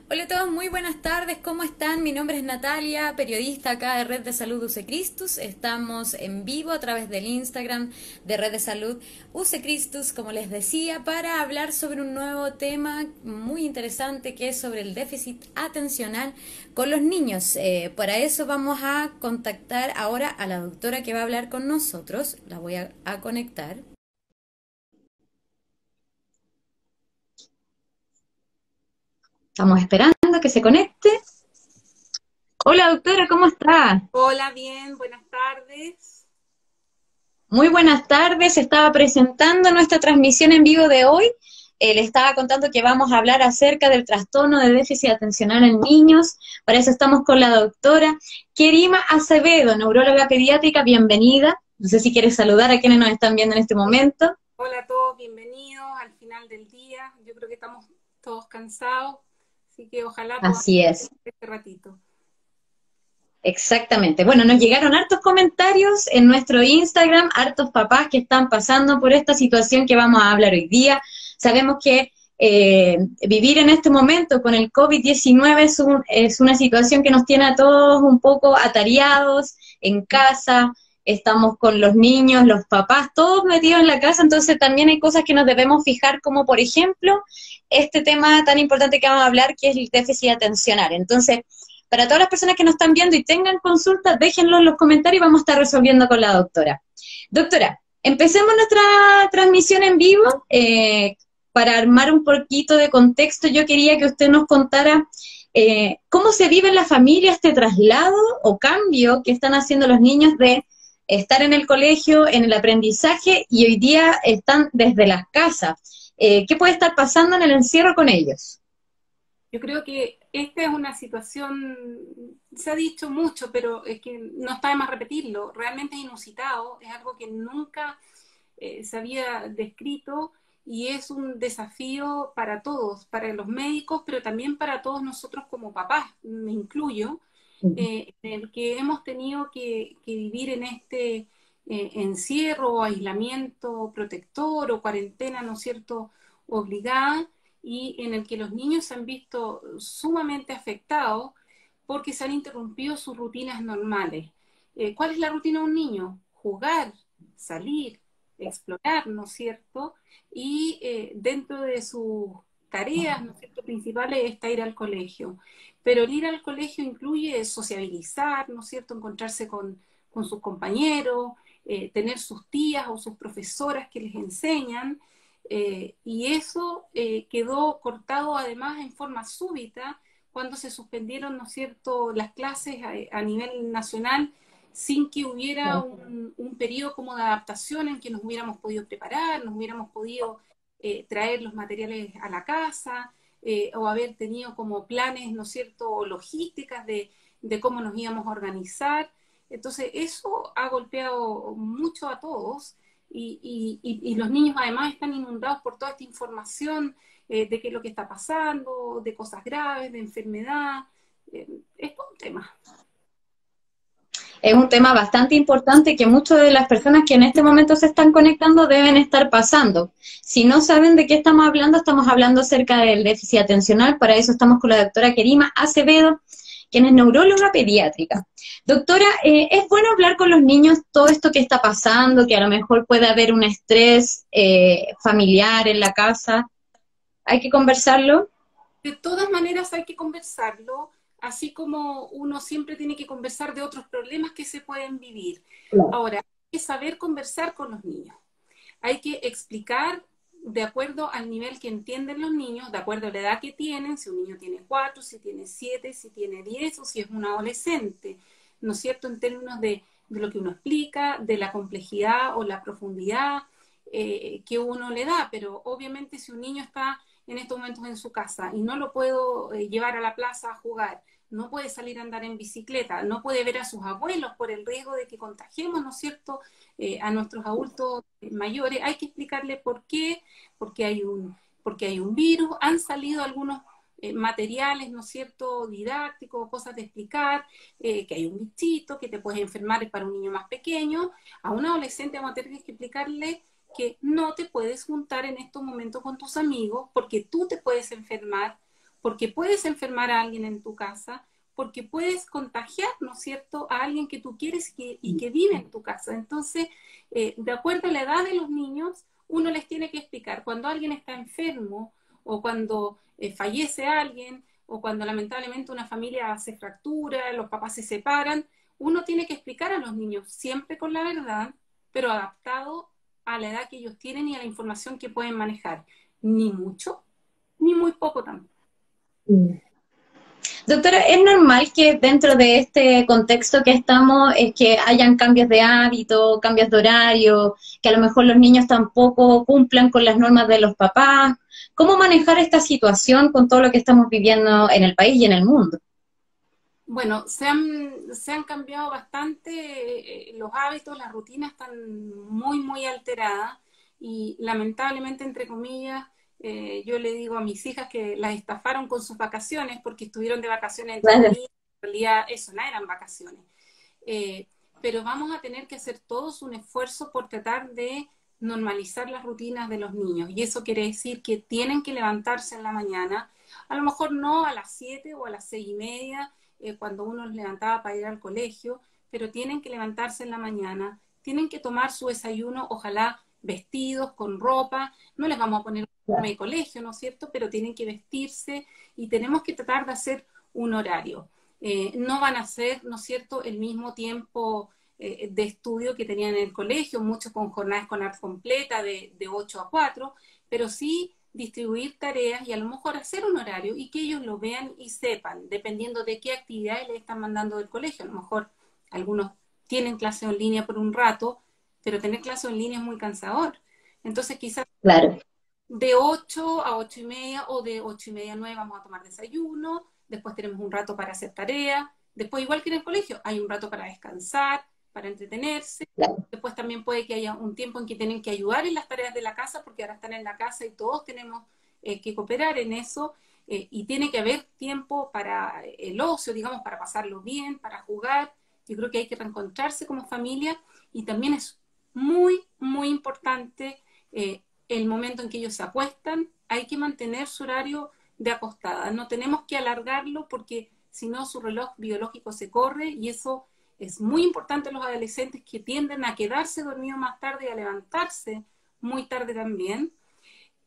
Hola a todos, muy buenas tardes, ¿cómo están? Mi nombre es Natalia, periodista acá de Red de Salud UC Christus. Estamos en vivo a través del Instagram de Red de Salud UC Christus, como les decía, para hablar sobre un nuevo tema muy interesante que es sobre el déficit atencional con los niños. Para eso vamos a contactar ahora a la doctora que va a hablar con nosotros. La voy a conectar. Estamos esperando que se conecte. Hola doctora, ¿cómo está? Hola, bien, buenas tardes. Muy buenas tardes, estaba presentando nuestra transmisión en vivo de hoy. Le estaba contando que vamos a hablar acerca del trastorno de déficit atencional en niños. Para eso estamos con la doctora Kerima Acevedo, neuróloga pediátrica. Bienvenida. No sé si quieres saludar a quienes nos están viendo en este momento. Hola a todos, bienvenidos al final del día. Yo creo que estamos todos cansados, así que ojalá podamos Así es. este ratito. Exactamente. Bueno, nos llegaron hartos comentarios en nuestro Instagram, hartos papás que están pasando por esta situación que vamos a hablar hoy día. Sabemos que vivir en este momento con el COVID-19 es una situación que nos tiene a todos un poco atareados en casa, estamos con los niños, los papás, todos metidos en la casa, entonces también hay cosas que nos debemos fijar, como por ejemplo este tema tan importante que vamos a hablar, que es el déficit atencional. Entonces, para todas las personas que nos están viendo y tengan consultas, déjenlo en los comentarios y vamos a estar resolviendo con la doctora. Doctora, empecemos nuestra transmisión en vivo. Para armar un poquito de contexto, yo quería que usted nos contara cómo se vive en la familia este traslado o cambio que están haciendo los niños de estar en el colegio, en el aprendizaje, y hoy día están desde las casas. ¿Qué puede estar pasando en el encierro con ellos? Yo creo que esta es una situación, se ha dicho mucho, pero es que no está de más repetirlo, realmente es inusitado, es algo que nunca se había descrito y es un desafío para todos, para los médicos, pero también para todos nosotros como papás, me incluyo, en el que hemos tenido que vivir en este encierro o aislamiento protector o cuarentena, ¿no es cierto?, obligada, y en el que los niños se han visto sumamente afectados porque se han interrumpido sus rutinas normales. ¿Cuál es la rutina de un niño? Jugar, salir, explorar, ¿no es cierto? Y dentro de sus tareas, ¿no es cierto?, principales está ir al colegio. Pero el ir al colegio incluye sociabilizar, ¿no es cierto?, encontrarse con sus compañeros, tener sus tías o sus profesoras que les enseñan, y eso quedó cortado además en forma súbita cuando se suspendieron, ¿no es cierto?, las clases a nivel nacional sin que hubiera un periodo como de adaptación en que nos hubiéramos podido preparar, nos hubiéramos podido traer los materiales a la casa, o haber tenido como planes, ¿no es cierto?, logísticas de cómo nos íbamos a organizar. Entonces, eso ha golpeado mucho a todos y los niños además están inundados por toda esta información de qué es lo que está pasando, de cosas graves, de enfermedad. Es todo un tema. Es un tema bastante importante que muchas de las personas que en este momento se están conectando deben estar pasando. Si no saben de qué estamos hablando acerca del déficit atencional. Para eso estamos con la doctora Kerima Acevedo, quien es neuróloga pediátrica. Doctora, ¿es bueno hablar con los niños todo esto que está pasando, que a lo mejor puede haber un estrés familiar en la casa? ¿Hay que conversarlo? De todas maneras hay que conversarlo, así como uno siempre tiene que conversar de otros problemas que se pueden vivir. Ahora, hay que saber conversar con los niños. Hay que explicar de acuerdo al nivel que entienden los niños, de acuerdo a la edad que tienen, si un niño tiene 4, si tiene 7, si tiene 10 o si es un adolescente, ¿no es cierto? En términos de lo que uno explica, de la complejidad o la profundidad que uno le da, pero obviamente si un niño está en estos momentos en su casa y no lo puedo llevar a la plaza a jugar, no puede salir a andar en bicicleta, no puede ver a sus abuelos por el riesgo de que contagiemos, ¿no es cierto?, a nuestros adultos mayores, hay que explicarle por qué, porque hay un virus, han salido algunos materiales, ¿no es cierto?, didácticos, cosas de explicar, que hay un bichito, que te puedes enfermar para un niño más pequeño. A un adolescente vamos a tener que explicarle que no te puedes juntar en estos momentos con tus amigos porque tú te puedes enfermar, porque puedes enfermar a alguien en tu casa, porque puedes contagiar, ¿no es cierto?, a alguien que tú quieres y que vive en tu casa. Entonces, de acuerdo a la edad de los niños, uno les tiene que explicar cuando alguien está enfermo o cuando fallece alguien o cuando lamentablemente una familia se fractura, los papás se separan, uno tiene que explicar a los niños siempre con la verdad, pero adaptado a la edad que ellos tienen y a la información que pueden manejar. Ni mucho, ni muy poco tampoco. Doctora, ¿es normal que dentro de este contexto que estamos, es que hayan cambios de hábito, cambios de horario, que a lo mejor los niños tampoco cumplan con las normas de los papás? ¿Cómo manejar esta situación con todo lo que estamos viviendo en el país y en el mundo? Bueno, se han cambiado bastante los hábitos, las rutinas están muy, muy alteradas y lamentablemente, entre comillas, yo le digo a mis hijas que las estafaron con sus vacaciones porque estuvieron de vacaciones, entre Claro, comillas, en realidad eso no eran vacaciones. Eh, pero vamos a tener que hacer todos un esfuerzo por tratar de normalizar las rutinas de los niños y eso quiere decir que tienen que levantarse en la mañana, a lo mejor no a las 7 o a las 6:30, cuando uno los levantaba para ir al colegio, pero tienen que levantarse en la mañana, tienen que tomar su desayuno, ojalá vestidos, con ropa, no les vamos a poner un uniforme de colegio, ¿no es cierto? Pero tienen que vestirse y tenemos que tratar de hacer un horario. No van a ser, ¿no es cierto?, el mismo tiempo de estudio que tenían en el colegio, muchos con jornadas escolar completa de 8 a 4, pero sí distribuir tareas y a lo mejor hacer un horario y que ellos lo vean y sepan, dependiendo de qué actividades les están mandando del colegio. A lo mejor algunos tienen clase en línea por un rato, pero tener clase en línea es muy cansador. Entonces quizás claro. de 8 a 8:30 o de 8:30 a 9 vamos a tomar desayuno, después tenemos un rato para hacer tareas, después igual que en el colegio, hay un rato para descansar, para entretenerse, Claro. después también puede que haya un tiempo en que tienen que ayudar en las tareas de la casa, porque ahora están en la casa y todos tenemos que cooperar en eso, y tiene que haber tiempo para el ocio, digamos, para pasarlo bien, para jugar. Yo creo que hay que reencontrarse como familia y también es muy, muy importante el momento en que ellos se acuestan, hay que mantener su horario de acostada. No tenemos que alargarlo porque si no su reloj biológico se corre y eso es muy importante en los adolescentes que tienden a quedarse dormidos más tarde y a levantarse muy tarde también.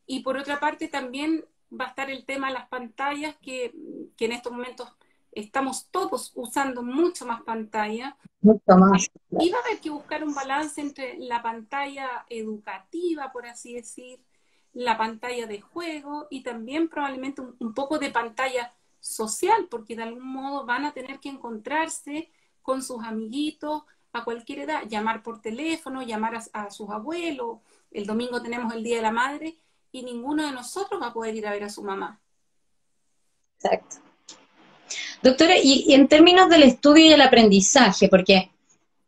Y por otra parte también va a estar el tema de las pantallas que en estos momentos estamos todos usando mucho más pantalla Mucho más. y va a haber que buscar un balance entre la pantalla educativa, por así decir, la pantalla de juego y también probablemente un poco de pantalla social, porque de algún modo van a tener que encontrarse con sus amiguitos a cualquier edad, llamar por teléfono, llamar a sus abuelos. El domingo tenemos el Día de la Madre y ninguno de nosotros va a poder ir a ver a su mamá. Exacto. Doctora, y en términos del estudio y el aprendizaje, porque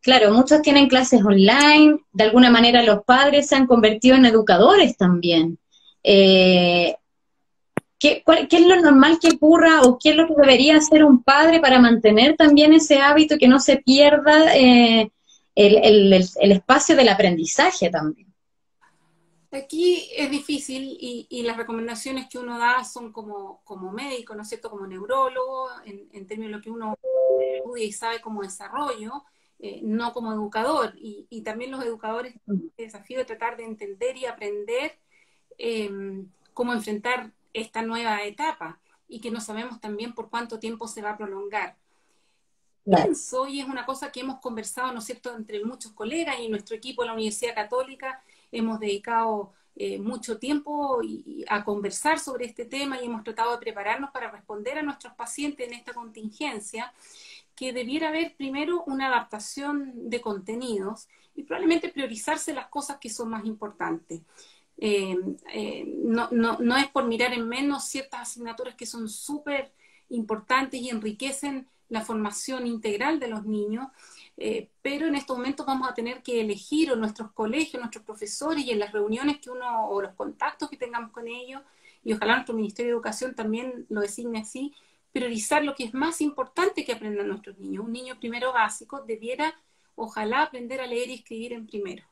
claro, muchos tienen clases online, de alguna manera los padres se han convertido en educadores también. Eh, ¿Qué es lo normal que ocurra o qué es lo que debería hacer un padre para mantener también ese hábito y que no se pierda el espacio del aprendizaje también? Aquí es difícil y las recomendaciones que uno da son como médico, ¿no es cierto? Como neurólogo, en términos de lo que uno estudia y sabe como desarrollo, no como educador. Y también los educadores, el desafío de tratar de entender y aprender cómo enfrentar esta nueva etapa y que no sabemos también por cuánto tiempo se va a prolongar. Claro. Pienso, y es una cosa que hemos conversado, ¿no es cierto?, entre muchos colegas y nuestro equipo de la Universidad Católica, hemos dedicado mucho tiempo a conversar sobre este tema y hemos tratado de prepararnos para responder a nuestros pacientes en esta contingencia, que debiera haber primero una adaptación de contenidos y probablemente priorizarse las cosas que son más importantes. No es por mirar en menos ciertas asignaturas que son súper importantes y enriquecen la formación integral de los niños, pero en estos momentos vamos a tener que elegir en nuestros colegios, nuestros profesores y en las reuniones que uno, o los contactos que tengamos con ellos, y ojalá nuestro Ministerio de Educación también lo designe así, priorizar lo que es más importante que aprendan nuestros niños. Un niño primero básico debiera, ojalá, aprender a leer y escribir en primero,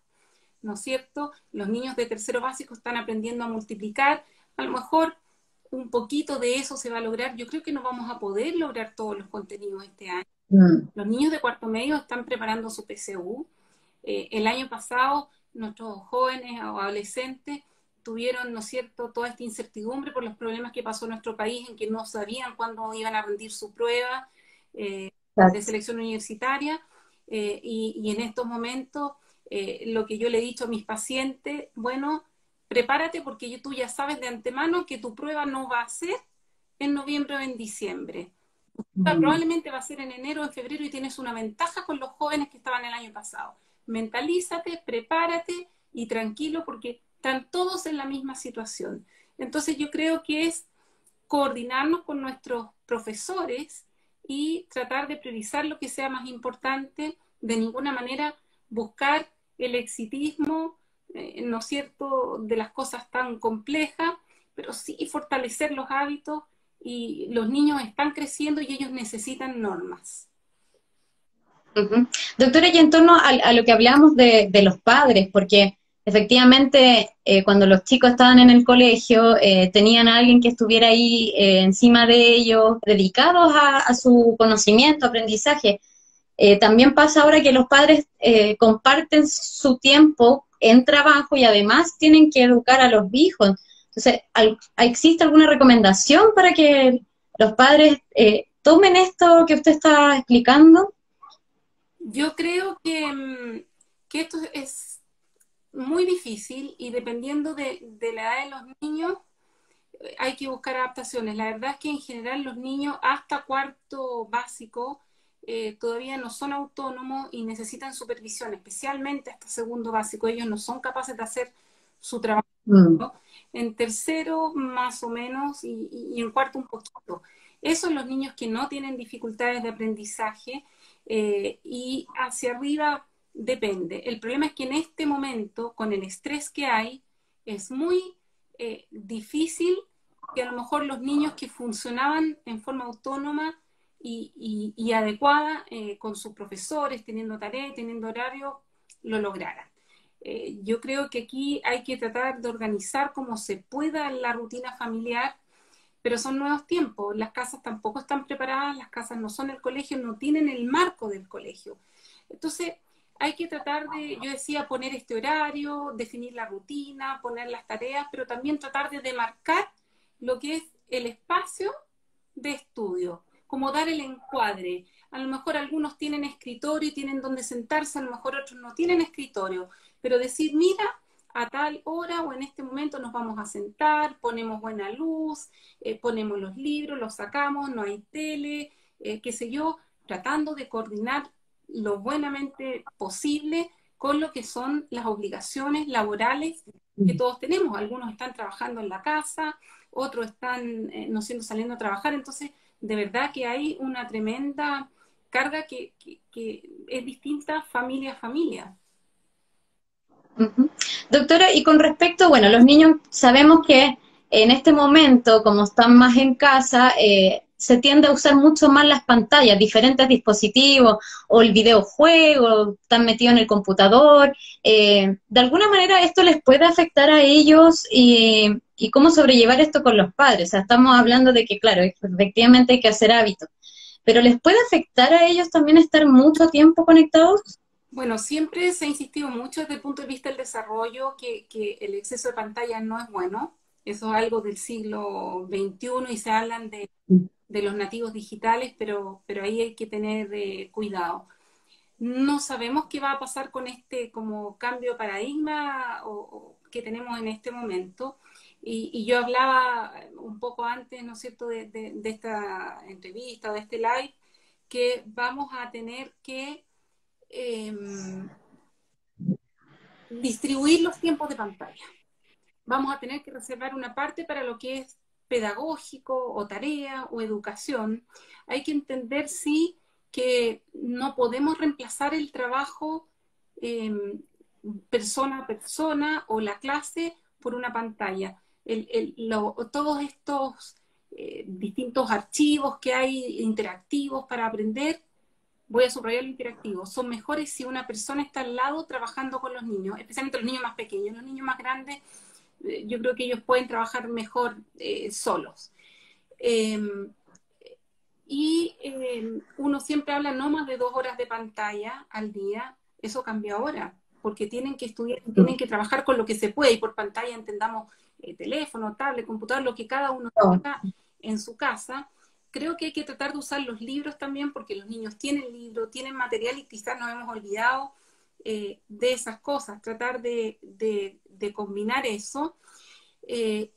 ¿no es cierto? Los niños de tercero básico están aprendiendo a multiplicar, a lo mejor un poquito de eso se va a lograr. Yo creo que no vamos a poder lograr todos los contenidos este año. Mm. Los niños de cuarto medio están preparando su PSU. El año pasado nuestros jóvenes o adolescentes tuvieron, ¿no es cierto?, toda esta incertidumbre por los problemas que pasó en nuestro país, en que no sabían cuándo iban a rendir su prueba de selección universitaria. Y en estos momentos, lo que yo le he dicho a mis pacientes, bueno, prepárate porque tú ya sabes de antemano que tu prueba no va a ser en noviembre o en diciembre. Probablemente va a ser en enero o en febrero y tienes una ventaja con los jóvenes que estaban el año pasado. Mentalízate, prepárate y tranquilo porque están todos en la misma situación. Entonces yo creo que es coordinarnos con nuestros profesores y tratar de priorizar lo que sea más importante, de ninguna manera buscar el exitismo, ¿no es cierto?, de las cosas tan complejas, pero sí fortalecer los hábitos y los niños están creciendo y ellos necesitan normas. Ujú. Doctora, y en torno a lo que hablamos de los padres, porque efectivamente cuando los chicos estaban en el colegio tenían a alguien que estuviera ahí encima de ellos, dedicados a su conocimiento, aprendizaje. También pasa ahora que los padres comparten su tiempo en trabajo y además tienen que educar a los hijos. Entonces, ¿existe alguna recomendación para que los padres tomen esto que usted está explicando? Yo creo que esto es muy difícil y dependiendo de la edad de los niños hay que buscar adaptaciones. La verdad es que en general los niños hasta cuarto básico todavía no son autónomos y necesitan supervisión, especialmente hasta segundo básico. Ellos no son capaces de hacer su trabajo. En tercero más o menos y en cuarto un poquito. Esos son los niños que no tienen dificultades de aprendizaje y hacia arriba depende. El problema es que en este momento, con el estrés que hay, es muy difícil que a lo mejor los niños que funcionaban en forma autónoma y adecuada con sus profesores, teniendo tareas, teniendo horario, lo lograran. Yo creo que aquí hay que tratar de organizar como se pueda la rutina familiar, pero son nuevos tiempos, las casas tampoco están preparadas, las casas no son el colegio, no tienen el marco del colegio. Entonces, hay que tratar de, yo decía, poner este horario, definir la rutina, poner las tareas, pero también tratar de demarcar lo que es el espacio de estudio, como dar el encuadre. A lo mejor algunos tienen escritorio y tienen donde sentarse, a lo mejor otros no tienen escritorio, pero decir, mira, a tal hora o en este momento nos vamos a sentar, ponemos buena luz, ponemos los libros, los sacamos, no hay tele, qué sé yo, tratando de coordinar lo buenamente posible con lo que son las obligaciones laborales que todos tenemos. Algunos están trabajando en la casa, otros están no siendo saliendo a trabajar, entonces de verdad que hay una tremenda carga que es distinta familia a familia. Ujú. Doctora, y con respecto, bueno, los niños sabemos que en este momento, como están más en casa, se tiende a usar mucho más las pantallas, diferentes dispositivos, o el videojuego, están metidos en el computador. De alguna manera esto les puede afectar a ellos y cómo sobrellevar esto con los padres. O sea, estamos hablando de que, claro, efectivamente hay que hacer hábitos, pero ¿les puede afectar a ellos también estar mucho tiempo conectados? Bueno, siempre se ha insistido mucho desde el punto de vista del desarrollo que el exceso de pantalla no es bueno. Eso es algo del siglo XXI y se hablan de los nativos digitales, pero ahí hay que tener cuidado. No sabemos qué va a pasar con este como cambio de paradigma o que tenemos en este momento. Y yo hablaba un poco antes, ¿no es cierto?, de esta entrevista o de este live, que vamos a tener que eh, distribuir los tiempos de pantalla. Vamos a tener que reservar una parte para lo que es pedagógico o tarea o educación. Hay que entender, sí, que no podemos reemplazar el trabajo eh, persona a persona o la clase por una pantalla. Todos estos distintos archivos que hay interactivos para aprender, voy a subrayar lo interactivo, son mejores si una persona está al lado trabajando con los niños, especialmente los niños más pequeños. Los niños más grandes yo creo que ellos pueden trabajar mejor solos. Eh, Uno siempre habla no más de 2 horas de pantalla al día, eso cambia ahora, porque tienen que estudiar, tienen que trabajar con lo que se puede, y por pantalla entendamos teléfono, tablet, computador, lo que cada uno No. tenga en su casa. Creo que hay que tratar de usar los libros también, porque los niños tienen libros, tienen material y quizás nos hemos olvidado de esas cosas, tratar de combinar eso.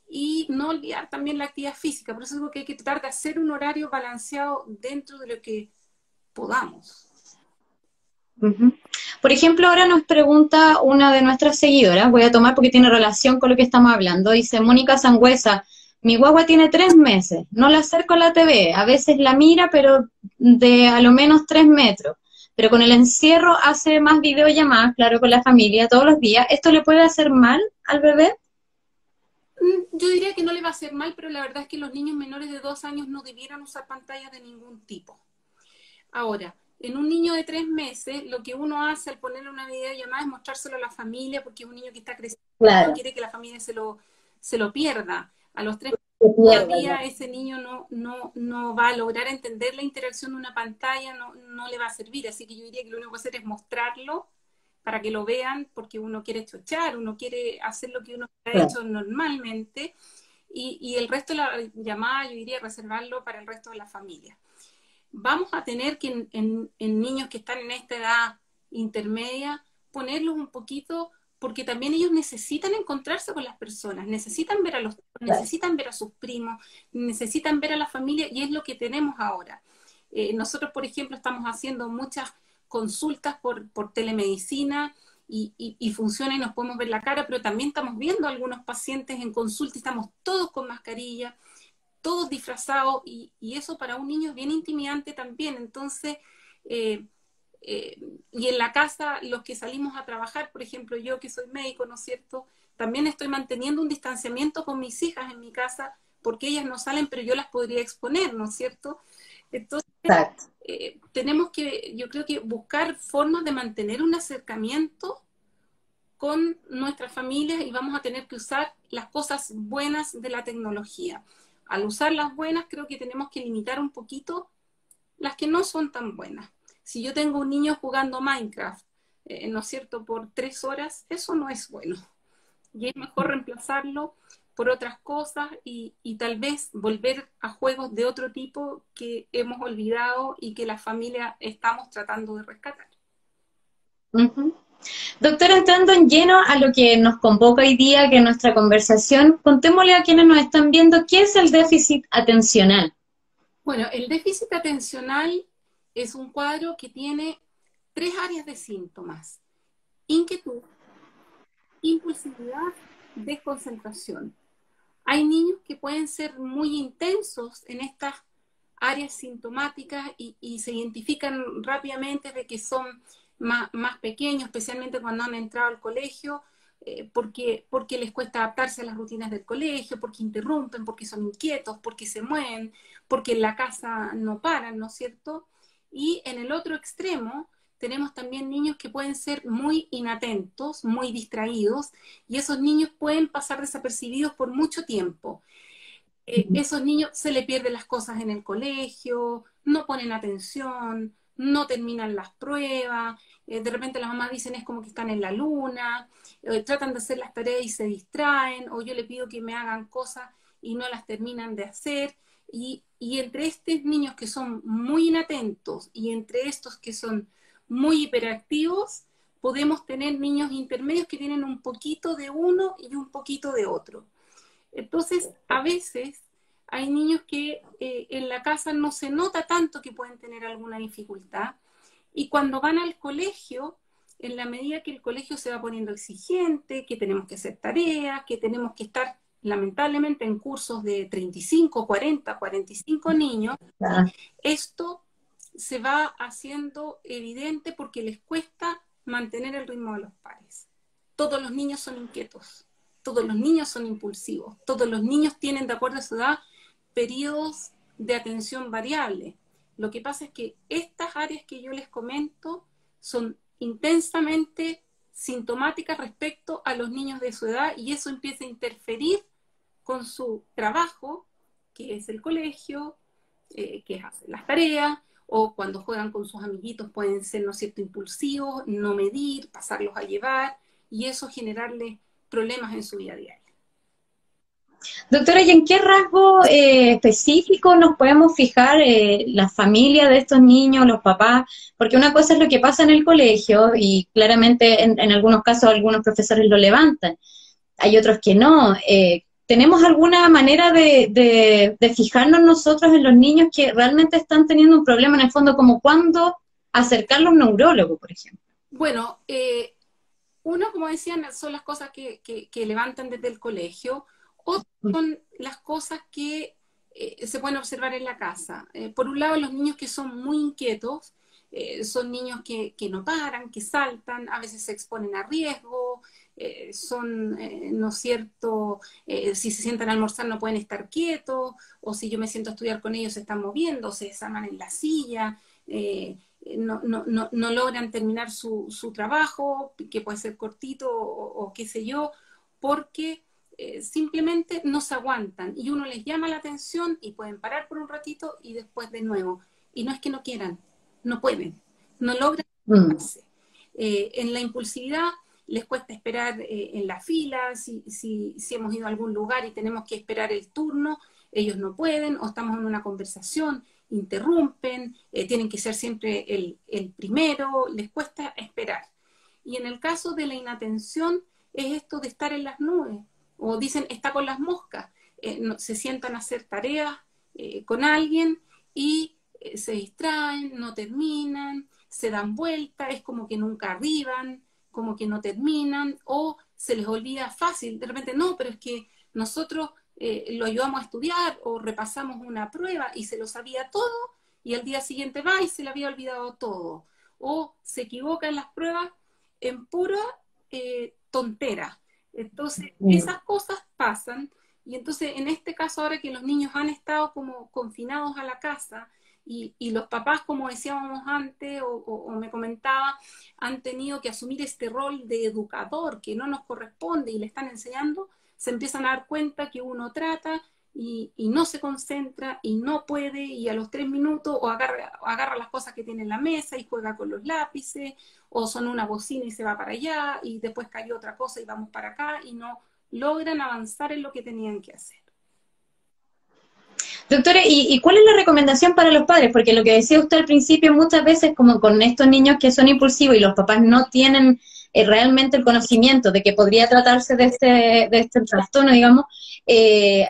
Y no olvidar también la actividad física, por eso digo que hay que tratar de hacer un horario balanceado dentro de lo que podamos. Ujú. Por ejemplo, ahora nos pregunta una de nuestras seguidoras, voy a tomar porque tiene relación con lo que estamos hablando, dice Mónica Sangüesa, mi guagua tiene 3 meses, no la acerco a la TV, a veces la mira, pero de a lo menos 3 metros, pero con el encierro hace más videollamadas, claro, con la familia todos los días, ¿esto le puede hacer mal al bebé? Yo diría que no le va a hacer mal, pero la verdad es que los niños menores de 2 años no debieran usar pantallas de ningún tipo. Ahora, en un niño de 3 meses, lo que uno hace al ponerle una videollamada es mostrárselo a la familia, porque es un niño que está creciendo y no Claro, quiere que la familia se lo pierda. A los 3 meses se pierde, todavía ¿no? ese niño no va a lograr entender la interacción de una pantalla, no le va a servir. Así que yo diría que lo único que hacer es mostrarlo para que lo vean, porque uno quiere chochar, uno quiere hacer lo que uno ha Claro, hecho normalmente, y el resto de la llamada yo diría reservarlo para el resto de la familia. Vamos a tener que en niños que están en esta edad intermedia, ponerlos un poquito, porque también ellos necesitan encontrarse con las personas, necesitan ver a los, claro. necesitan ver a sus primos, necesitan ver a la familia, y es lo que tenemos ahora. Nosotros, por ejemplo, estamos haciendo muchas consultas por telemedicina, y funciona y nos podemos ver la cara, pero también estamos viendo a algunos pacientes en consulta y estamos todos con mascarilla, todos disfrazados, y eso para un niño es bien intimidante también. Entonces, eh, eh, y en la casa, los que salimos a trabajar, por ejemplo, yo que soy médico, ¿no es cierto? También estoy manteniendo un distanciamiento con mis hijas en mi casa, porque ellas no salen, pero yo las podría exponer, ¿no es cierto? Entonces, Exacto. tenemos que, yo creo que buscar formas de mantener un acercamiento con nuestras familias, y vamos a tener que usar las cosas buenas de la tecnología. Al usar las buenas, creo que tenemos que limitar un poquito las que no son tan buenas. Si yo tengo un niño jugando Minecraft, ¿no es cierto?, por 3 horas, eso no es bueno. Y es mejor reemplazarlo por otras cosas, y tal vez volver a juegos de otro tipo que hemos olvidado y que la familia estamos tratando de rescatar. Ujú. Doctora, entrando en lleno a lo que nos convoca hoy día, que es nuestra conversación, contémosle a quienes nos están viendo qué es el déficit atencional. Bueno, el déficit atencional es un cuadro que tiene 3 áreas de síntomas: inquietud, impulsividad, desconcentración. Hay niños que pueden ser muy intensos en estas áreas sintomáticas, y se identifican rápidamente de que son más pequeños, especialmente cuando han entrado al colegio, porque les cuesta adaptarse a las rutinas del colegio, porque interrumpen, porque son inquietos, porque se mueven, porque en la casa no paran, ¿no es cierto? Y en el otro extremo tenemos también niños que pueden ser muy inatentos, muy distraídos, y esos niños pueden pasar desapercibidos por mucho tiempo. Esos niños se le pierden las cosas en el colegio, no ponen atención, no terminan las pruebas, de repente las mamás dicen es como que están en la luna, tratan de hacer las tareas y se distraen, o yo le pido que me hagan cosas y no las terminan de hacer. Y entre estos niños que son muy inatentos y entre estos que son muy hiperactivos, podemos tener niños intermedios que tienen un poquito de uno y un poquito de otro. Entonces, a veces hay niños que en la casa no se nota tanto que pueden tener alguna dificultad, y cuando van al colegio, en la medida que el colegio se va poniendo exigente, que tenemos que hacer tareas, que tenemos que estar lamentablemente en cursos de 35, 40, 45 niños, Ah, esto se va haciendo evidente porque les cuesta mantener el ritmo de los pares. Todos los niños son inquietos, todos los niños son impulsivos, todos los niños tienen, de acuerdo a su edad, periodos de atención variable. Lo que pasa es que estas áreas que yo les comento son intensamente sintomáticas respecto a los niños de su edad y eso empieza a interferir con su trabajo, que es el colegio, que es hacer las tareas, o cuando juegan con sus amiguitos pueden ser, ¿no es cierto?, impulsivos, no medir, pasarlos a llevar, y eso generarles problemas en su vida diaria. Doctora, ¿y en qué rasgo específico nos podemos fijar la familia de estos niños, los papás? Porque una cosa es lo que pasa en el colegio y claramente en algunos casos algunos profesores lo levantan, hay otros que no. ¿Tenemos alguna manera de fijarnos nosotros en los niños que realmente están teniendo un problema en el fondo, como cuándo acercarlos a un neurólogo, por ejemplo? Bueno, uno, como decían, son las cosas que levantan desde el colegio, otras son las cosas que se pueden observar en la casa. Por un lado, los niños que son muy inquietos, son niños que no paran, que saltan, a veces se exponen a riesgo, ¿no es cierto? Si se sientan a almorzar no pueden estar quietos, o si yo me siento a estudiar con ellos se están moviendo, se desarman en la silla, no logran terminar su trabajo, que puede ser cortito o qué sé yo, porque simplemente no se aguantan y uno les llama la atención y pueden parar por un ratito y después de nuevo. Y no es que no quieran, no pueden, no logran hacerse. En la impulsividad les cuesta esperar en la fila, si hemos ido a algún lugar y tenemos que esperar el turno, ellos no pueden, o estamos en una conversación, interrumpen, tienen que ser siempre el primero, les cuesta esperar. Y en el caso de la inatención es esto de estar en las nubes, o dicen está con las moscas, se sientan a hacer tareas con alguien y se distraen, no terminan, se dan vuelta, es como que nunca arriban, como que no terminan, o se les olvida fácil, de repente no, pero es que nosotros lo ayudamos a estudiar o repasamos una prueba y se lo sabía todo y al día siguiente va y se le había olvidado todo, o se equivoca en las pruebas en pura tontera. Entonces, esas cosas pasan y entonces en este caso ahora que los niños han estado como confinados a la casa y los papás, como decíamos antes o me comentaba, han tenido que asumir este rol de educador que no nos corresponde y le están enseñando, se empiezan a dar cuenta que uno trata y no se concentra y no puede y a los 3 minutos o agarra las cosas que tiene en la mesa y juega con los lápices o son una bocina y se va para allá y después cayó otra cosa y vamos para acá y no logran avanzar en lo que tenían que hacer. Doctora, ¿y cuál es la recomendación para los padres? Porque lo que decía usted al principio, muchas veces como con estos niños que son impulsivos y los papás no tienen realmente el conocimiento de que podría tratarse de este trastorno, digamos,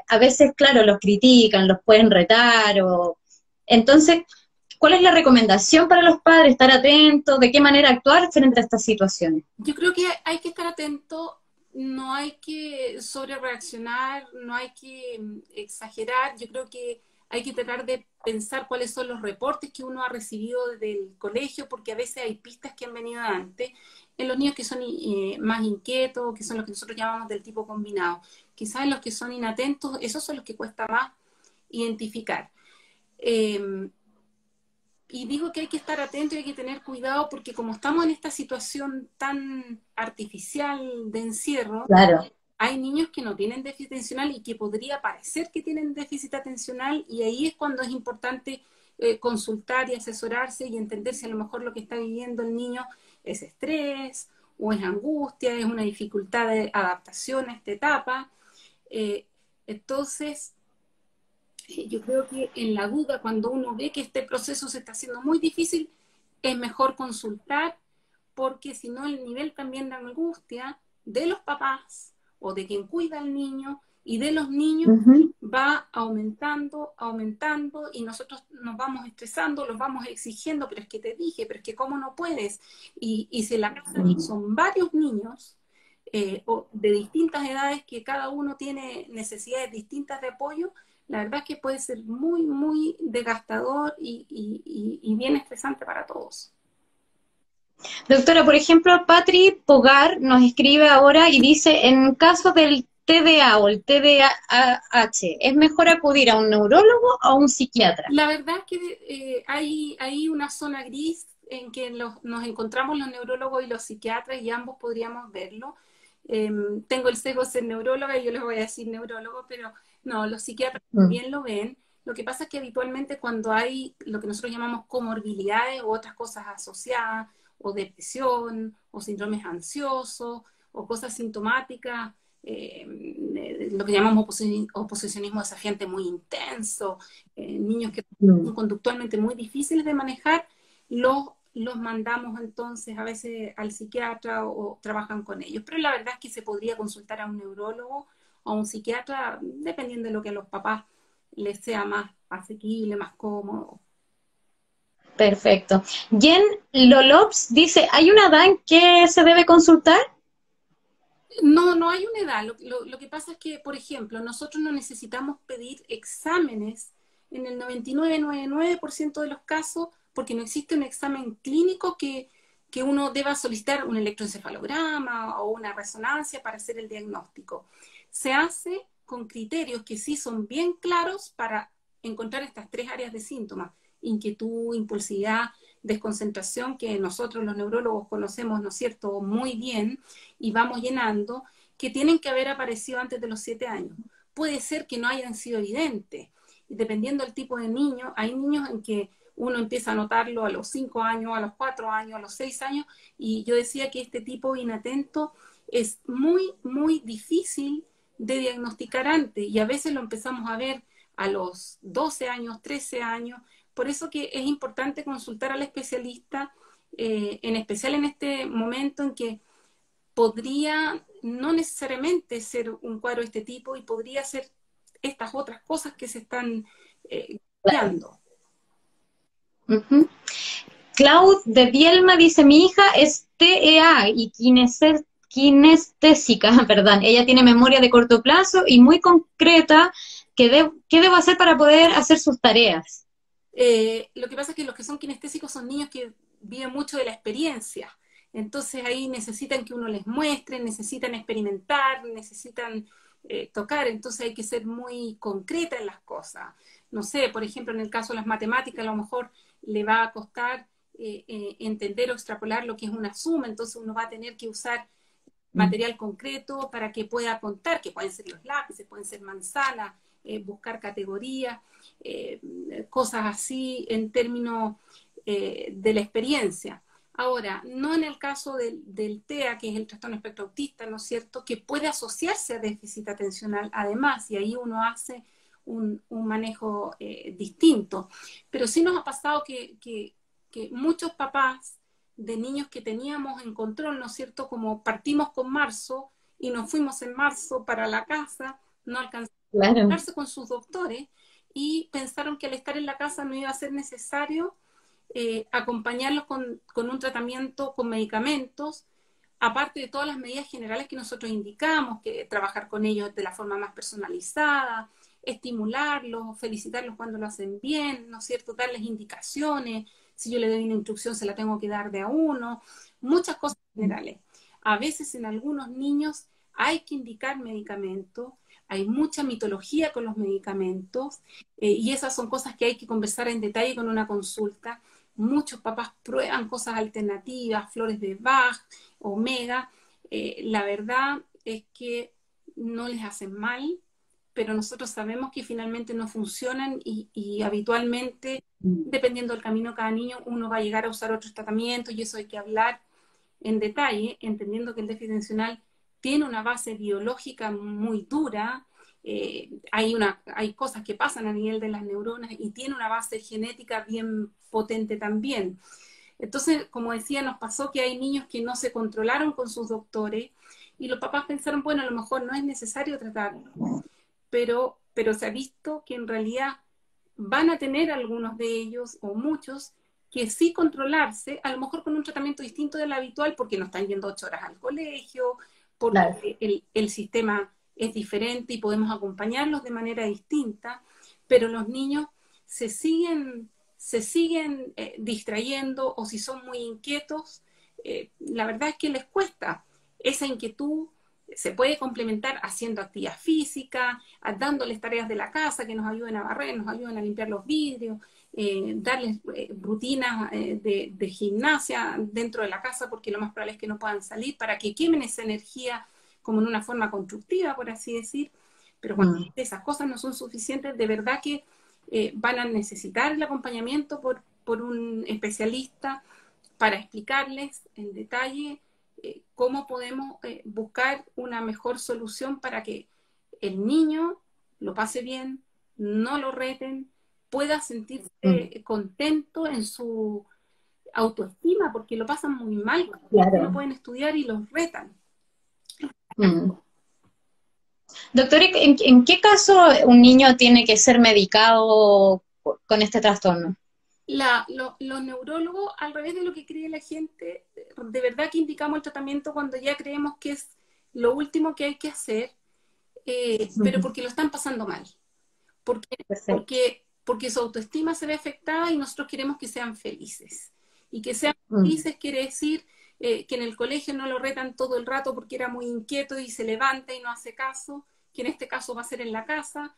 a veces, claro, los critican, los pueden retar, entonces, ¿cuál es la recomendación para los padres? ¿Estar atentos? ¿De qué manera actuar frente a estas situaciones? Yo creo que hay que estar atento, no hay que sobrereaccionar, no hay que exagerar, yo creo que hay que tratar de pensar cuáles son los reportes que uno ha recibido del colegio, porque a veces hay pistas que han venido antes, en los niños que son más inquietos, que son los que nosotros llamamos del tipo combinado. Quizás en los que son inatentos, esos son los que cuesta más identificar. Y digo que hay que estar atento y hay que tener cuidado porque como estamos en esta situación tan artificial de encierro, claro, hay niños que no tienen déficit atencional y que podría parecer que tienen déficit atencional y ahí es cuando es importante consultar y asesorarse y entender si a lo mejor lo que está viviendo el niño es estrés o es angustia, es una dificultad de adaptación a esta etapa. Entonces, yo creo que en la duda, cuando uno ve que este proceso se está haciendo muy difícil, es mejor consultar, porque si no el nivel también de angustia de los papás o de quien cuida al niño y de los niños va aumentando, aumentando y nosotros nos vamos estresando, los vamos exigiendo, pero es que te dije, pero es que cómo no puedes. Y si en la casa son varios niños de distintas edades que cada uno tiene necesidades distintas de apoyo, la verdad es que puede ser muy, muy desgastador y bien estresante para todos. Doctora, por ejemplo, Patri Pogar nos escribe ahora y dice, en caso del TDA o el TDAH, ¿es mejor acudir a un neurólogo o a un psiquiatra? La verdad es que hay una zona gris en que nos encontramos los neurólogos y los psiquiatras y ambos podríamos verlo. Tengo el sesgo de ser neuróloga y yo les voy a decir neurólogo, pero no, los psiquiatras también lo ven. Lo que pasa es que habitualmente cuando hay lo que nosotros llamamos comorbilidades u otras cosas asociadas, o depresión, o síndromes ansiosos, o cosas sintomáticas, lo que llamamos oposicionismo desafiante muy intenso, niños que son conductualmente muy difíciles de manejar, los mandamos entonces a veces al psiquiatra o trabajan con ellos. Pero la verdad es que se podría consultar a un neurólogo o a un psiquiatra, dependiendo de lo que a los papás les sea más asequible, más cómodo. Perfecto. Jen Lolops dice, ¿hay una edad en que se debe consultar? No, no hay una edad. Lo que pasa es que, por ejemplo, nosotros no necesitamos pedir exámenes en el 99,99% de los casos porque no existe un examen clínico que uno deba solicitar un electroencefalograma o una resonancia para hacer el diagnóstico. Se hace con criterios que sí son bien claros para encontrar estas tres áreas de síntomas: inquietud, impulsividad, desconcentración, que nosotros los neurólogos conocemos, ¿no es cierto?, muy bien, y vamos llenando, que tienen que haber aparecido antes de los 7 años. Puede ser que no hayan sido evidentes, y dependiendo del tipo de niño, hay niños en que uno empieza a notarlo a los 5 años, a los 4 años, a los 6 años, y yo decía que este tipo inatento es muy, muy difícil de diagnosticar antes, y a veces lo empezamos a ver a los 12 años, 13 años. Por eso que es importante consultar al especialista, en especial en este momento en que podría no necesariamente ser un cuadro de este tipo y podría ser estas otras cosas que se están creando. Uh-huh. Claud de Bielma dice, mi hija es TEA y kinestésica, perdón. Ella tiene memoria de corto plazo y muy concreta. ¿Qué debo hacer para poder hacer sus tareas? Lo que pasa es que los que son kinestésicos son niños que viven mucho de la experiencia. Entonces ahí necesitan que uno les muestre, necesitan experimentar, necesitan tocar. Entonces hay que ser muy concreta en las cosas. No sé, por ejemplo, en el caso de las matemáticas, a lo mejor le va a costar entender o extrapolar lo que es una suma. Entonces uno va a tener que usar material concreto para que pueda contar, que pueden ser los lápices, pueden ser manzanas, buscar categorías, cosas así en términos de la experiencia. Ahora, no en el caso del TEA, que es el trastorno espectro autista, ¿no es cierto?, que puede asociarse a déficit atencional además, y ahí uno hace un manejo distinto. Pero sí nos ha pasado que muchos papás de niños que teníamos en control, ¿no es cierto?, como partimos con marzo y nos fuimos en marzo para la casa, no alcanzamos a hablarse con sus doctores y pensaron que al estar en la casa no iba a ser necesario acompañarlos con un tratamiento con medicamentos, aparte de todas las medidas generales que nosotros indicamos, que trabajar con ellos de la forma más personalizada, estimularlos, felicitarlos cuando lo hacen bien, ¿no es cierto?, darles indicaciones. Si yo le doy una instrucción, se la tengo que dar de a uno, muchas cosas generales. A veces en algunos niños hay que indicar medicamentos, hay mucha mitología con los medicamentos, y esas son cosas que hay que conversar en detalle con una consulta. Muchos papás prueban cosas alternativas, flores de Bach, omega. La verdad es que no les hacen mal, pero nosotros sabemos que finalmente no funcionan y habitualmente, dependiendo del camino de cada niño, uno va a llegar a usar otros tratamientos y eso hay que hablar en detalle, entendiendo que el déficit atencional tiene una base biológica muy dura, hay cosas que pasan a nivel de las neuronas y tiene una base genética bien potente también. Entonces, como decía, nos pasó que hay niños que no se controlaron con sus doctores y los papás pensaron, bueno, a lo mejor no es necesario tratarlo, pero se ha visto que en realidad van a tener algunos de ellos o muchos que sí controlarse, a lo mejor con un tratamiento distinto del habitual porque no están yendo 8 horas al colegio, porque el sistema es diferente y podemos acompañarlos de manera distinta, pero los niños se siguen distrayendo o si son muy inquietos, la verdad es que les cuesta. Esa inquietud se puede complementar haciendo actividad física, dándoles tareas de la casa que nos ayuden a barrer, nos ayuden a limpiar los vidrios, darles rutinas de gimnasia dentro de la casa, porque lo más probable es que no puedan salir, para que quemen esa energía como en una forma constructiva, por así decir. Pero cuando esas cosas no son suficientes, de verdad que van a necesitar el acompañamiento por un especialista para explicarles en detalle cómo podemos buscar una mejor solución para que el niño lo pase bien, no lo reten, pueda sentirse contento en su autoestima, porque lo pasan muy mal cuando no pueden estudiar y los retan. Doctor, ¿en qué caso un niño tiene que ser medicado con este trastorno? Los neurólogos, al revés de lo que cree la gente, de verdad que indicamos el tratamiento cuando ya creemos que es lo último que hay que hacer, pero porque lo están pasando mal. Porque su autoestima se ve afectada y nosotros queremos que sean felices. Y que sean felices quiere decir que en el colegio no lo retan todo el rato porque era muy inquieto y se levanta y no hace caso, que en este caso va a ser en la casa.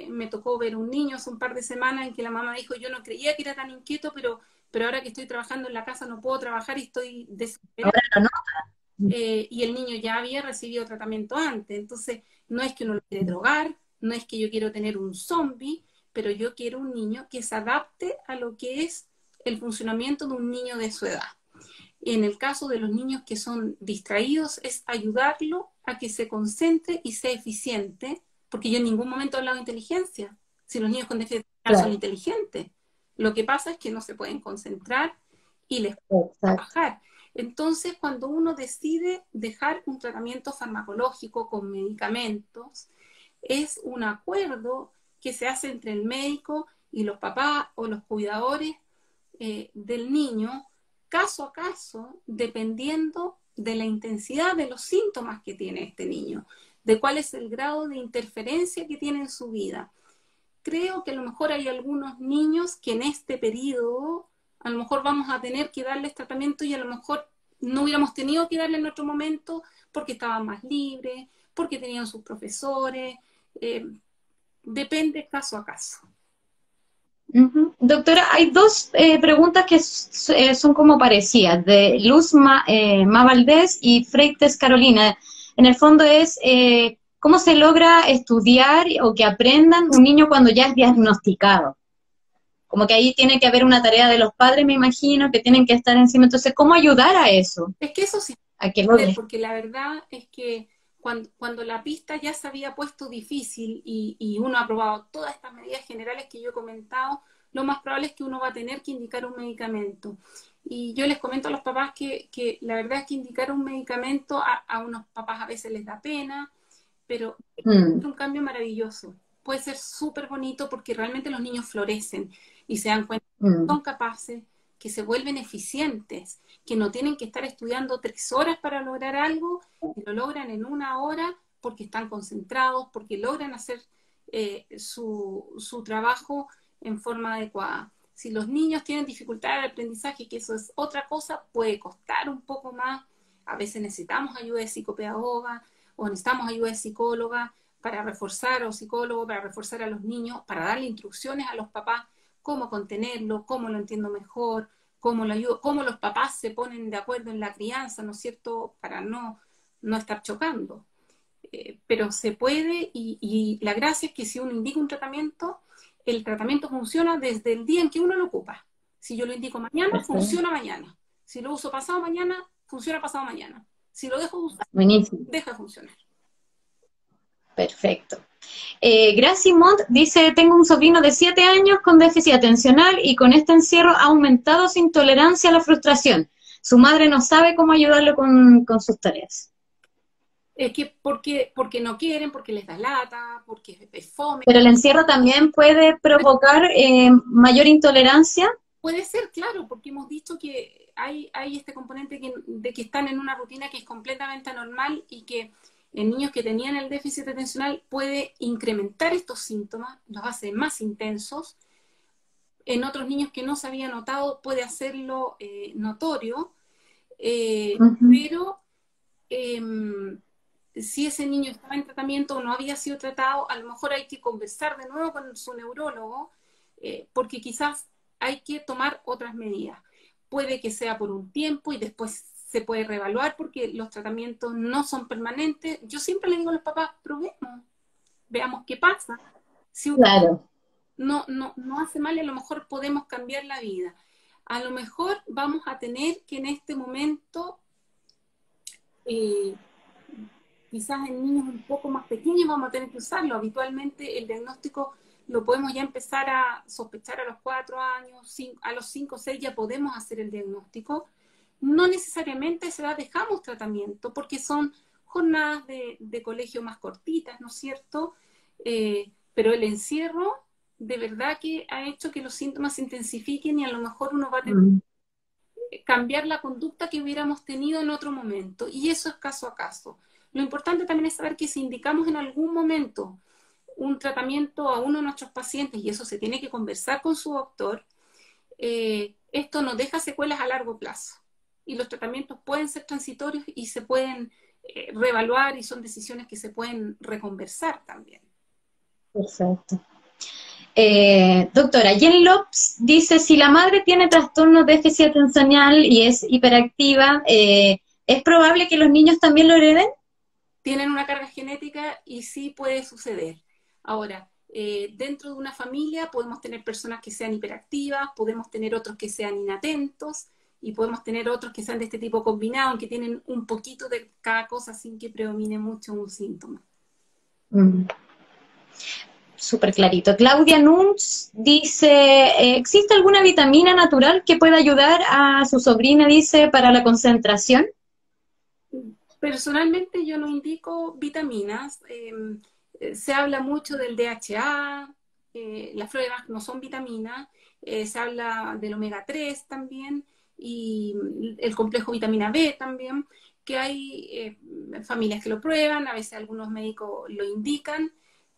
Me tocó ver un niño hace un par de semanas en que la mamá dijo, yo no creía que era tan inquieto, pero ahora que estoy trabajando en la casa no puedo trabajar y estoy desesperada. Y el niño ya había recibido tratamiento antes, entonces no es que uno lo quiere drogar, no es que yo quiero tener un zombie, pero yo quiero un niño que se adapte a lo que es el funcionamiento de un niño de su edad. En el caso de los niños que son distraídos, es ayudarlo a que se concentre y sea eficiente, porque yo en ningún momento he hablado de inteligencia. Si los niños con déficit son inteligentes, lo que pasa es que no se pueden concentrar y les pueden trabajar. Entonces, cuando uno decide dejar un tratamiento farmacológico con medicamentos, es un acuerdo que se hace entre el médico y los papás o los cuidadores del niño, caso a caso, dependiendo de la intensidad de los síntomas que tiene este niño, de cuál es el grado de interferencia que tiene en su vida. Creo que a lo mejor hay algunos niños que en este periodo a lo mejor vamos a tener que darles tratamiento y a lo mejor no hubiéramos tenido que darle en otro momento porque estaban más libres, porque tenían sus profesores, depende caso a caso. Doctora, hay dos preguntas que son como parecidas, de Luz Valdés y Freites Carolina. En el fondo es, ¿cómo se logra estudiar o que aprendan un niño cuando ya es diagnosticado? Como que ahí tiene que haber una tarea de los padres, me imagino, que tienen que estar encima. Entonces, ¿cómo ayudar a eso? Es que eso sí, a que logre. Porque la verdad es que cuando la pista ya se había puesto difícil y uno ha aprobado todas estas medidas generales que yo he comentado, lo más probable es que uno va a tener que indicar un medicamento. Y yo les comento a los papás que la verdad es que indicar un medicamento a unos papás a veces les da pena, pero es un cambio maravilloso. Puede ser súper bonito porque realmente los niños florecen y se dan cuenta que son capaces, que se vuelven eficientes, que no tienen que estar estudiando 3 horas para lograr algo, y lo logran en 1 hora porque están concentrados, porque logran hacer su trabajo en forma adecuada. Si los niños tienen dificultad de aprendizaje, que eso es otra cosa, puede costar un poco más. A veces necesitamos ayuda de psicopedagoga o necesitamos ayuda de psicóloga para reforzar, o psicólogo para reforzar a los niños, para darle instrucciones a los papás cómo contenerlo, cómo lo entiendo mejor, cómo lo ayudo, cómo los papás se ponen de acuerdo en la crianza, ¿no es cierto?, para no estar chocando. Pero se puede y la gracia es que si uno indica un tratamiento, el tratamiento funciona desde el día en que uno lo ocupa. Si yo lo indico mañana, funciona mañana. Si lo uso pasado mañana, funciona pasado mañana. Si lo dejo de usar, deja de funcionar. Perfecto. Gracie Mont dice, tengo un sobrino de 7 años con déficit atencional y con este encierro ha aumentado su intolerancia a la frustración. Su madre no sabe cómo ayudarlo con sus tareas. Es que porque no quieren, porque les da lata, porque es fome. ¿Pero el encierro también puede provocar mayor intolerancia? Puede ser, claro, porque hemos dicho que hay este componente de que están en una rutina que es completamente anormal y que en niños que tenían el déficit atencional puede incrementar estos síntomas, los hace más intensos. En otros niños que no se había notado puede hacerlo notorio, pero si ese niño estaba en tratamiento o no había sido tratado, a lo mejor hay que conversar de nuevo con su neurólogo, porque quizás hay que tomar otras medidas. Puede que sea por un tiempo y después se puede reevaluar porque los tratamientos no son permanentes. Yo siempre le digo a los papás, probemos, veamos qué pasa. Si un tratamiento Claro. no hace mal, a lo mejor podemos cambiar la vida. A lo mejor vamos a tener que en este momento, eh, quizás en niños un poco más pequeños vamos a tener que usarlo. Habitualmente el diagnóstico lo podemos ya empezar a sospechar a los 4 años, a los 5 o 6 ya podemos hacer el diagnóstico. No necesariamente a esa edad dejamos tratamiento porque son jornadas de colegio más cortitas, ¿no es cierto? Pero el encierro de verdad que ha hecho que los síntomas se intensifiquen y a lo mejor uno va a tener Mm. que cambiar la conducta que hubiéramos tenido en otro momento. Y eso es caso a caso. Lo importante también es saber que si indicamos en algún momento un tratamiento a uno de nuestros pacientes, y eso se tiene que conversar con su doctor, esto nos deja secuelas a largo plazo. Y los tratamientos pueden ser transitorios y se pueden reevaluar y son decisiones que se pueden reconversar también. Perfecto. Doctora, Jen Lopes dice, si la madre tiene trastorno de déficit atencional y es hiperactiva, ¿es probable que los niños también lo hereden? Tienen una carga genética y sí puede suceder. Ahora, dentro de una familia podemos tener personas que sean hiperactivas, podemos tener otros que sean inatentos y podemos tener otros que sean de este tipo combinado, aunque tienen un poquito de cada cosa sin que predomine mucho un síntoma. Mm. Súper clarito. Claudia Nuns dice, ¿existe alguna vitamina natural que pueda ayudar a su sobrina, dice, para la concentración? Personalmente yo no indico vitaminas. Se habla mucho del DHA, las flores de Bach no son vitaminas, se habla del omega 3 también y el complejo vitamina B también, que hay familias que lo prueban, a veces algunos médicos lo indican,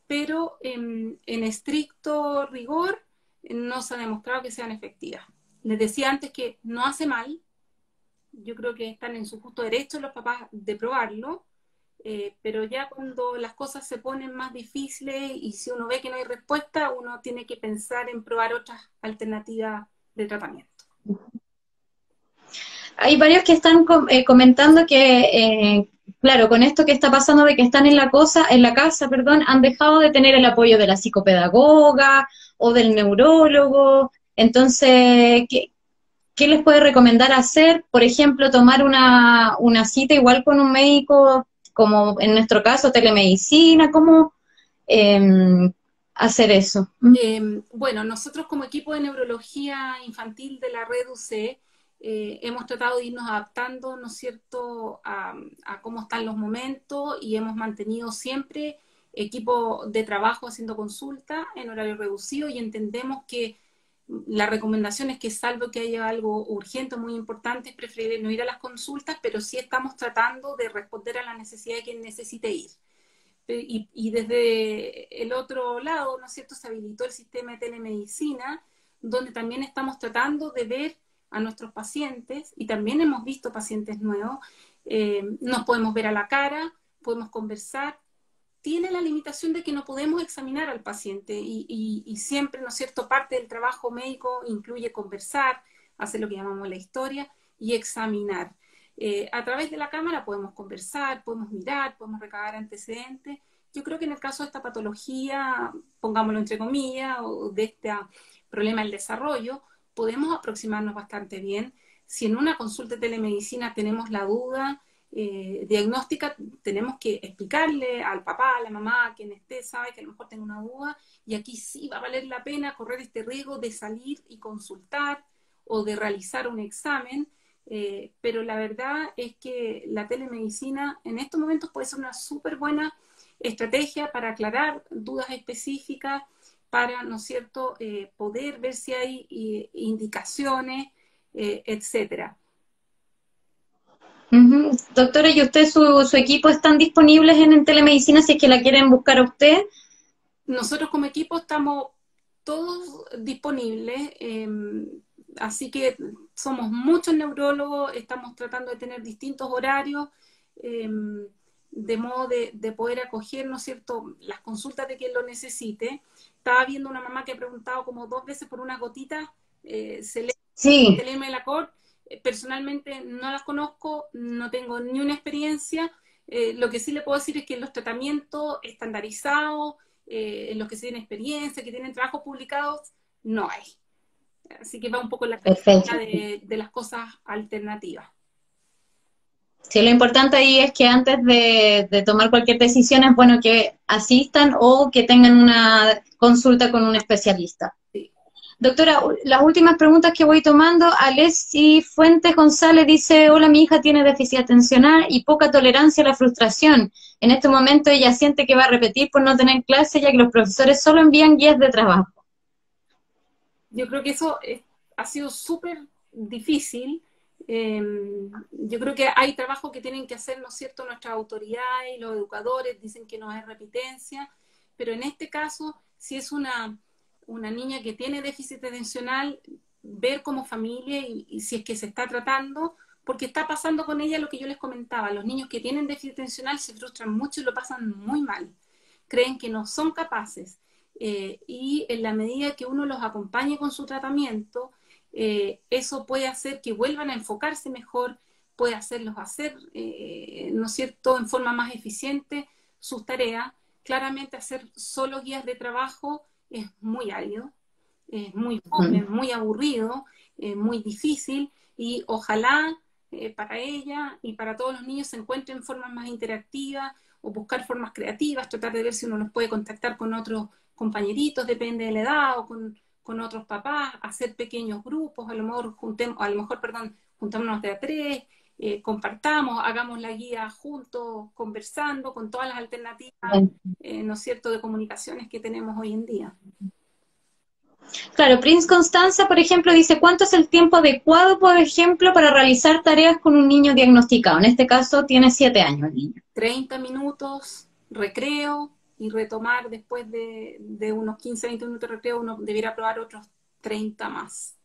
pero en estricto rigor no se ha demostrado que sean efectivas. Les decía antes que no hace mal, yo creo que están en su justo derecho los papás de probarlo, pero ya cuando las cosas se ponen más difíciles y si uno ve que no hay respuesta, uno tiene que pensar en probar otras alternativas de tratamiento. Hay varios que están comentando que, claro, con esto que está pasando de que están en la casa, perdón, han dejado de tener el apoyo de la psicopedagoga o del neurólogo. Entonces, ¿qué les puede recomendar hacer? Por ejemplo, tomar una cita igual con un médico, como en nuestro caso, telemedicina, ¿cómo hacer eso? ¿Mm? Bueno, nosotros como equipo de neurología infantil de la red UC hemos tratado de irnos adaptando, ¿no es cierto?, a cómo están los momentos y hemos mantenido siempre equipo de trabajo haciendo consulta en horario reducido y entendemos que la recomendación es que salvo que haya algo urgente, muy importante, es preferible no ir a las consultas, pero sí estamos tratando de responder a la necesidad de quien necesite ir. Y desde el otro lado, ¿no es cierto?, se habilitó el sistema de telemedicina, donde también estamos tratando de ver a nuestros pacientes, y también hemos visto pacientes nuevos, nos podemos ver a la cara, podemos conversar. Tiene la limitación de que no podemos examinar al paciente y siempre, ¿no es cierto?, parte del trabajo médico incluye conversar, hacer lo que llamamos la historia y examinar. A través de la cámara podemos conversar, podemos mirar, podemos recabar antecedentes. Yo creo que en el caso de esta patología, pongámoslo entre comillas, o de este problema del desarrollo, podemos aproximarnos bastante bien. Si en una consulta de telemedicina tenemos la duda diagnóstica, tenemos que explicarle al papá, a la mamá, a quien esté, sabe que a lo mejor tenga una duda, y aquí sí va a valer la pena correr este riesgo de salir y consultar o de realizar un examen. Pero la verdad es que la telemedicina en estos momentos puede ser una súper buena estrategia para aclarar dudas específicas, para, ¿no es cierto?, poder ver si hay indicaciones, etcétera. Ujú. Doctora, ¿y usted, su equipo están disponibles en telemedicina si es que la quieren buscar a usted? Nosotros como equipo estamos todos disponibles, así que somos muchos neurólogos, estamos tratando de tener distintos horarios, eh, de modo de poder acoger, ¿no es cierto?, las consultas de quien lo necesite. Estaba viendo una mamá que ha preguntado como 2 veces por unas gotitas, Sí, Selene Melacord, personalmente no las conozco, no tengo ni una experiencia. Lo que sí le puedo decir es que los tratamientos estandarizados, en los que se tiene experiencia, que tienen trabajos publicados, no hay. Así que va un poco en la perfecto. calidad de las cosas alternativas. Sí, lo importante ahí es que antes de tomar cualquier decisión es bueno que asistan o que tengan una consulta con un especialista. Sí. Doctora, las últimas preguntas que voy tomando, Alessi Fuentes González dice, hola, mi hija tiene déficit atencional y poca tolerancia a la frustración. En este momento ella siente que va a repetir por no tener clase, ya que los profesores solo envían guías de trabajo. Yo creo que eso ha sido súper difícil. Yo creo que hay trabajo que tienen que hacer, ¿no es cierto?, nuestras autoridades y los educadores, dicen que no es repitencia, pero en este caso, si es una niña que tiene déficit atencional, ver como familia y si es que se está tratando, porque está pasando con ella lo que yo les comentaba, los niños que tienen déficit atencional se frustran mucho y lo pasan muy mal, creen que no son capaces. Y en la medida que uno los acompañe con su tratamiento, eso puede hacer que vuelvan a enfocarse mejor, puede hacerlos hacer, ¿no es cierto?, en forma más eficiente sus tareas. Claramente hacer solo guías de trabajo es muy árido, es muy fome, muy aburrido, muy difícil y ojalá para ella y para todos los niños se encuentren formas más interactivas o buscar formas creativas, tratar de ver si uno los puede contactar con otros compañeritos, depende de la edad, o con otros papás, hacer pequeños grupos, perdón, juntémonos de a tres, compartamos, hagamos la guía juntos, conversando con todas las alternativas, ¿no es cierto?, de comunicaciones que tenemos hoy en día. Claro, Prince Constanza, por ejemplo, dice, ¿cuánto es el tiempo adecuado, por ejemplo, para realizar tareas con un niño diagnosticado? En este caso tiene 7 años el niño. 30 minutos, recreo, y retomar después de unos 15, 20 minutos de recreo, uno debiera probar otros 30 más.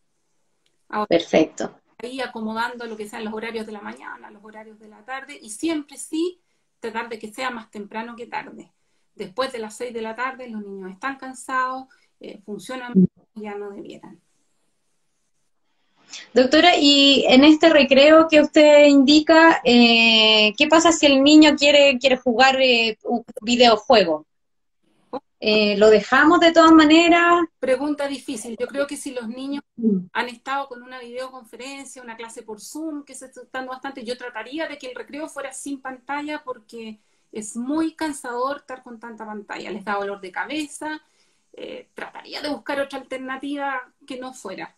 Ahora, Perfecto. ahí acomodando lo que sean los horarios de la mañana, los horarios de la tarde, y siempre sí tratar de que sea más temprano que tarde. Después de las 6 de la tarde los niños están cansados, funcionan, ya no debieran. Doctora, y en este recreo que usted indica, ¿qué pasa si el niño quiere jugar un videojuego? ¿Lo dejamos de todas maneras? Pregunta difícil. Yo creo que si los niños han estado con una videoconferencia, una clase por Zoom, que se está dando bastante, yo trataría de que el recreo fuera sin pantalla porque es muy cansador estar con tanta pantalla, les da dolor de cabeza, trataría de buscar otra alternativa que no fuera,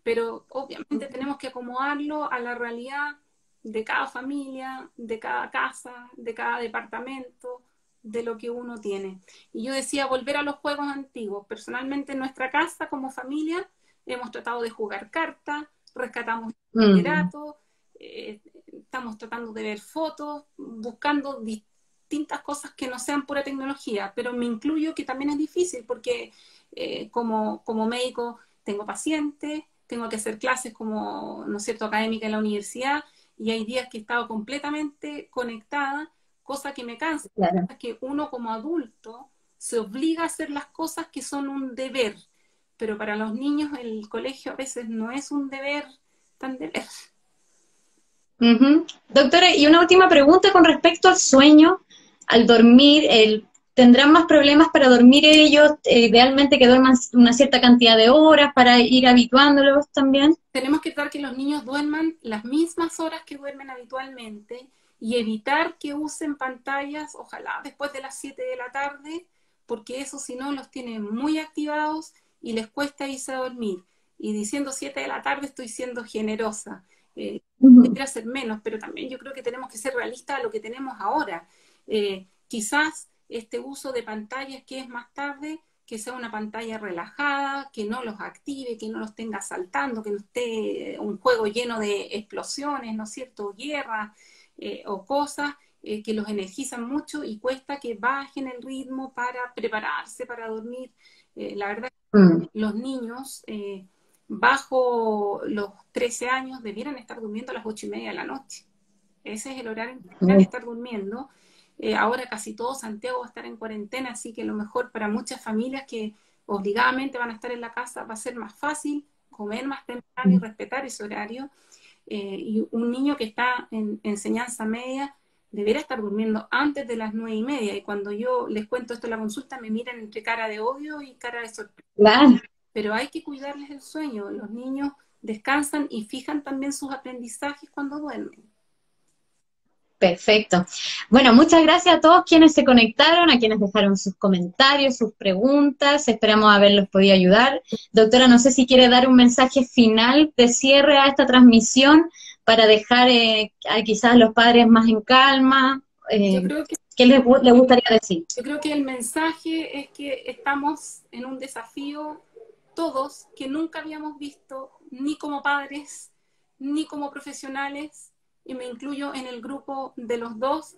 pero obviamente tenemos que acomodarlo a la realidad de cada familia, de cada casa, de cada departamento, de lo que uno tiene. Y yo decía, volver a los juegos antiguos. Personalmente en nuestra casa, como familia, hemos tratado de jugar cartas, rescatamos literatos, estamos tratando de ver fotos, buscando distintas cosas que no sean pura tecnología, pero me incluyo que también es difícil porque como médico tengo pacientes, tengo que hacer clases como, ¿no es cierto?, académica en la universidad, y hay días que he estado completamente conectada, cosa que me cansa, Claro. que uno como adulto se obliga a hacer las cosas que son un deber, pero para los niños el colegio a veces no es un deber tan deber. Doctora, y una última pregunta con respecto al sueño, al dormir, ¿tendrán más problemas para dormir ellos? Idealmente que duerman una cierta cantidad de horas para ir habituándolos también. Tenemos que tratar que los niños duerman las mismas horas que duermen habitualmente y evitar que usen pantallas, ojalá después de las 7 de la tarde, porque eso si no los tiene muy activados y les cuesta irse a dormir. Y diciendo 7 de la tarde estoy siendo generosa. Debería ser menos, pero también yo creo que tenemos que ser realistas a lo que tenemos ahora. Quizás este uso de pantallas que es más tarde, que sea una pantalla relajada, que no los active, que no los tenga saltando, que no esté un juego lleno de explosiones, ¿no es cierto?, guerra o cosas que los energizan mucho y cuesta que bajen el ritmo para prepararse para dormir. La verdad es que los niños bajo los 13 años debieran estar durmiendo a las 8:30 de la noche. Ese es el horario en que deberían estar durmiendo. Ahora casi todo Santiago va a estar en cuarentena, así que lo mejor para muchas familias que obligadamente van a estar en la casa va a ser más fácil comer más temprano y respetar ese horario. Y un niño que está en enseñanza media debería estar durmiendo antes de las 9:30, y cuando yo les cuento esto en la consulta me miran entre cara de odio y cara de sorpresa. Claro. Pero hay que cuidarles el sueño. Los niños descansan y fijan también sus aprendizajes cuando duermen. Perfecto. Bueno, muchas gracias a todos quienes se conectaron, a quienes dejaron sus comentarios, sus preguntas. Esperamos haberlos podido ayudar. Doctora, no sé si quiere dar un mensaje final de cierre a esta transmisión para dejar a quizás los padres más en calma. Yo creo que, ¿Qué les gustaría decir? yo creo que el mensaje es que estamos en un desafío todos que nunca habíamos visto, ni como padres, ni como profesionales, y me incluyo en el grupo de los dos.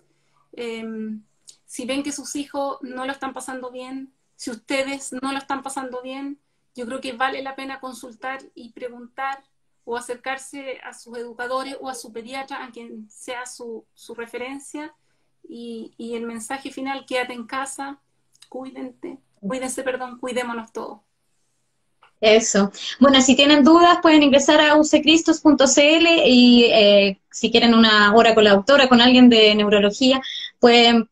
Si ven que sus hijos no lo están pasando bien, si ustedes no lo están pasando bien, yo creo que vale la pena consultar y preguntar, o acercarse a sus educadores o a su pediatra, a quien sea su referencia. Y el mensaje final: quédate en casa, cuídense, cuidémonos todos. Eso. Bueno, si tienen dudas pueden ingresar a ucecristos.cl y si quieren una hora con la doctora, con alguien de neurología, pueden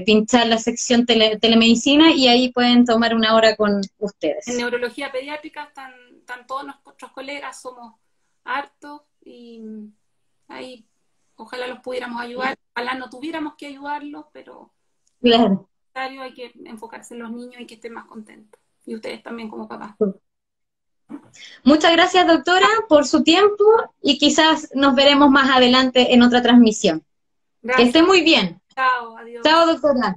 pinchar la sección telemedicina y ahí pueden tomar una hora con ustedes. En neurología pediátrica están todos nuestros colegas, somos hartos, y ahí ojalá los pudiéramos ayudar. Ojalá no tuviéramos que ayudarlos, pero claro, hay que enfocarse en los niños y que estén más contentos. Y ustedes también como papás. Muchas gracias, doctora, por su tiempo y quizás nos veremos más adelante en otra transmisión. Gracias. Que esté muy bien. Chao, adiós. Chao, doctora.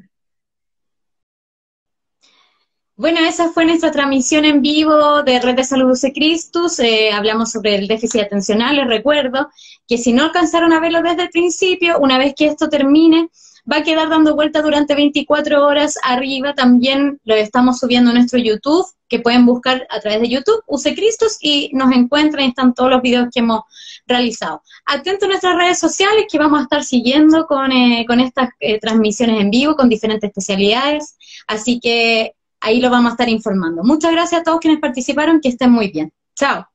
Bueno, esa fue nuestra transmisión en vivo de Red de Salud UC Christus. Hablamos sobre el déficit atencional. Les recuerdo que si no alcanzaron a verlo desde el principio, una vez que esto termine, va a quedar dando vuelta durante 24 horas arriba. También lo estamos subiendo a nuestro YouTube, que pueden buscar a través de YouTube, UC Christus, y nos encuentran y están todos los videos que hemos realizado. Atentos a nuestras redes sociales, que vamos a estar siguiendo con estas transmisiones en vivo, con diferentes especialidades. Así que ahí lo vamos a estar informando. Muchas gracias a todos quienes participaron, que estén muy bien. Chao.